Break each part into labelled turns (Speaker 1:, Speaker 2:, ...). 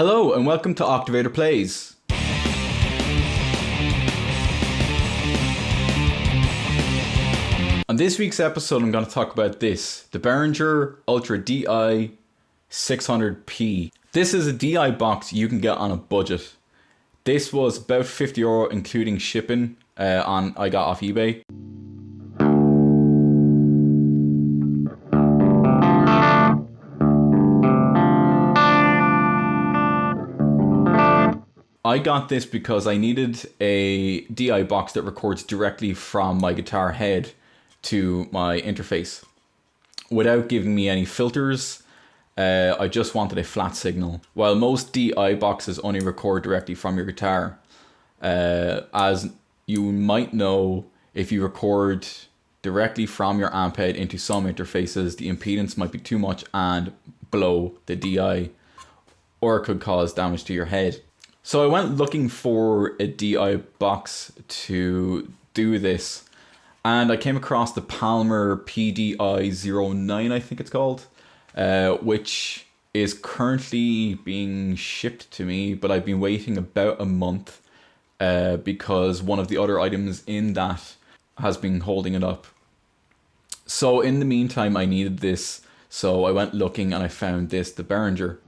Speaker 1: Hello and welcome to Octavator Plays. On this week's episode I'm going to talk about this, the Behringer Ultra DI600P. This is a DI box you can get on a budget. This was about €50 including shipping I got off eBay. I got this because I needed a DI box that records directly from my guitar head to my interface without giving me any filters. I just wanted a flat signal. While most DI boxes only record directly from your guitar, as you might know, if you record directly from your amp head into some interfaces, the impedance might be too much and blow the DI, or it could cause damage to your head. So I went looking for a DI box to do this, and I came across the Palmer PDI09, I think it's called, which is currently being shipped to me, but I've been waiting about a month because one of the other items in that has been holding it up. So in the meantime, I needed this, so I went looking and I found this, the Behringer.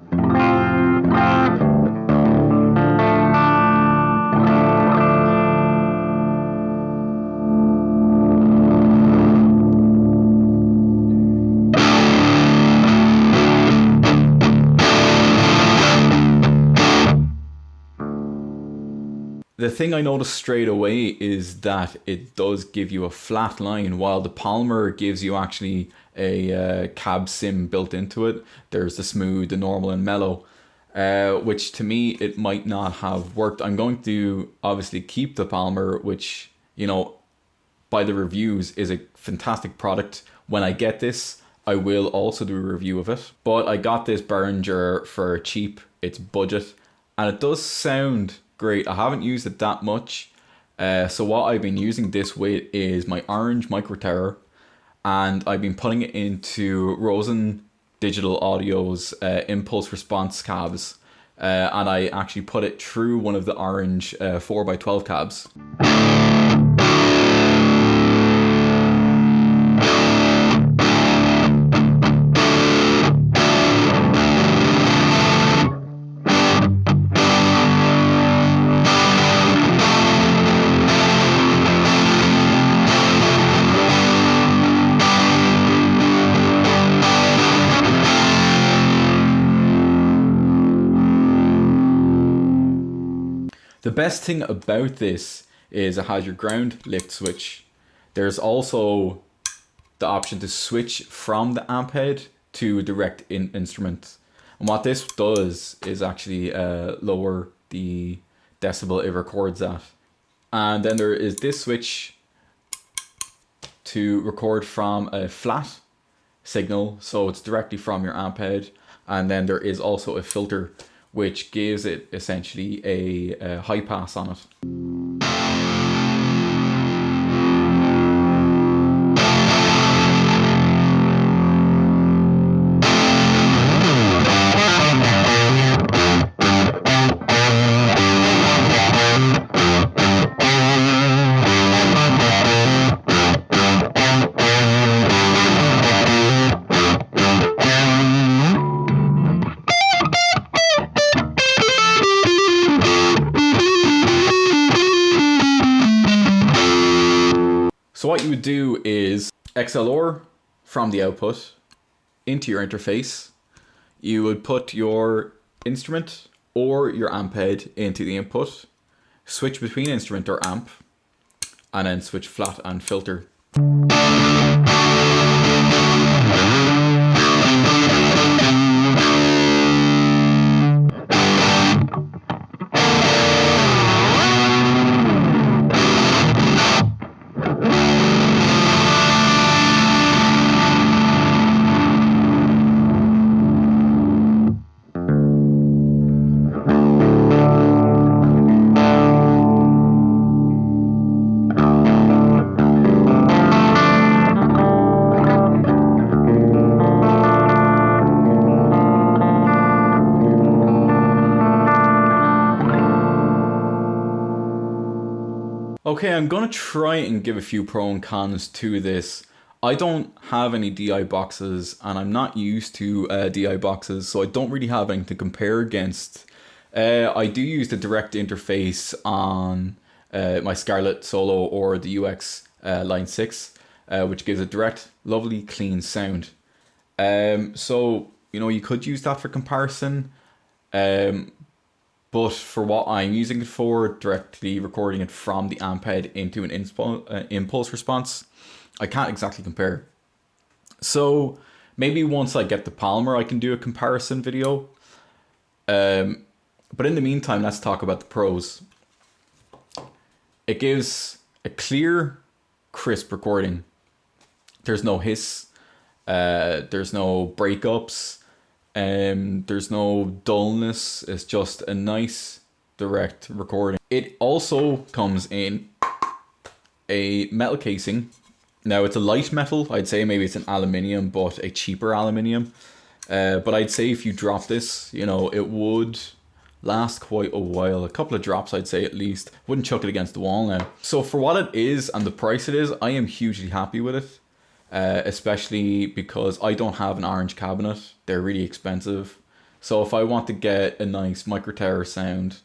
Speaker 1: The thing I noticed straight away is that it does give you a flat line, while the Palmer gives you actually a cab sim built into it. There's the smooth, the normal and mellow, which to me it might not have worked. I'm going to obviously keep the Palmer, which, you know, by the reviews is a fantastic product. When I get this, I will also do a review of it. But I got this Behringer for cheap, it's budget, and it does sound great. I haven't used it that much, so what I've been using this with is my orange micro tower, and I've been putting it into Rosen Digital Audio's impulse response cabs, and I actually put it through one of the orange 4x12 cabs. The best thing about this is it has your ground lift switch. There's also the option to switch from the amp head to direct instrument. And what this does is actually lower the decibel it records at. And then there is this switch to record from a flat signal, so it's directly from your amp head. And then there is also a filter which gives it essentially a high pass on it. So what you would do is XLR from the output into your interface. You would put your instrument or your amp head into the input, switch between instrument or amp, and then switch flat and filter. Okay, I'm gonna try and give a few pro and cons to this. I don't have any DI boxes and I'm not used to DI boxes, so I don't really have anything to compare against. I do use the direct interface on my Scarlett Solo or the UX Line 6, which gives a direct, lovely, clean sound. So, you know, you could use that for comparison. But for what I'm using it for, directly recording it from the amp head into an impulse response, I can't exactly compare. So maybe once I get the Palmer, I can do a comparison video. But in the meantime, let's talk about the pros. It gives a clear, crisp recording. There's no hiss. There's no breakups. There's no dullness. It's just a nice direct recording. It also comes in a metal casing. Now it's a light metal. I'd say maybe it's an aluminium, but a cheaper aluminium. But I'd say if you drop this, you know, it would last quite a while. A couple of drops, I'd say at least. Wouldn't chuck it against the wall now. So for what it is and the price it is, I am hugely happy with it. Especially because I don't have an orange cabinet. They're really expensive. So if I want to get a nice micro tower sound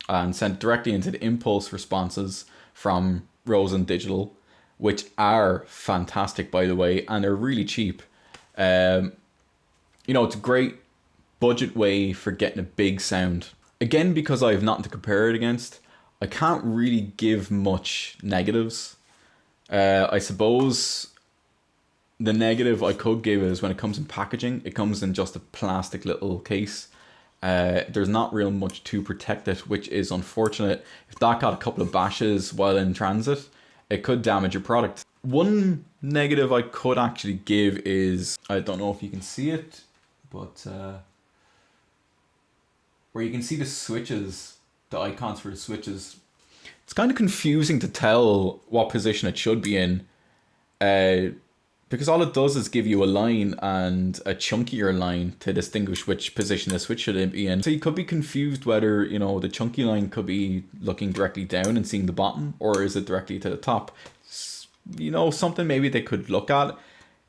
Speaker 1: and send it directly into the impulse responses from Rosen Digital, which are fantastic by the way, and they're really cheap. You know, it's a great budget way for getting a big sound. Again, because I have nothing to compare it against, I can't really give much negatives. I suppose the negative I could give is when it comes in packaging, it comes in just a plastic little case. There's not real much to protect it, which is unfortunate. If that got a couple of bashes while in transit, it could damage your product. One negative I could actually give is, I don't know if you can see it, but where you can see the switches, the icons for the switches. It's kind of confusing to tell what position it should be in. Because all it does is give you a line and a chunkier line to distinguish which position the switch should be in. So you could be confused whether, you know, the chunky line could be looking directly down and seeing the bottom, or is it directly to the top? You know, something maybe they could look at.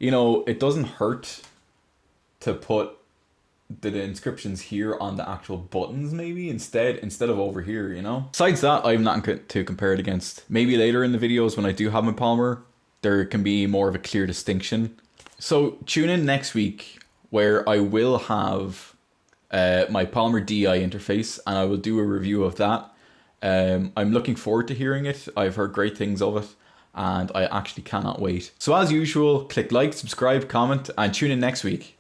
Speaker 1: You know, it doesn't hurt to put the inscriptions here on the actual buttons maybe instead of over here, you know? Besides that, I have nothing to compare it against. Maybe later in the videos when I do have my Palmer, there can be more of a clear distinction. So tune in next week where I will have my Palmer DI interface and I will do a review of that. I'm looking forward to hearing it. I've heard great things of it and I actually cannot wait. So as usual, click like, subscribe, comment and tune in next week.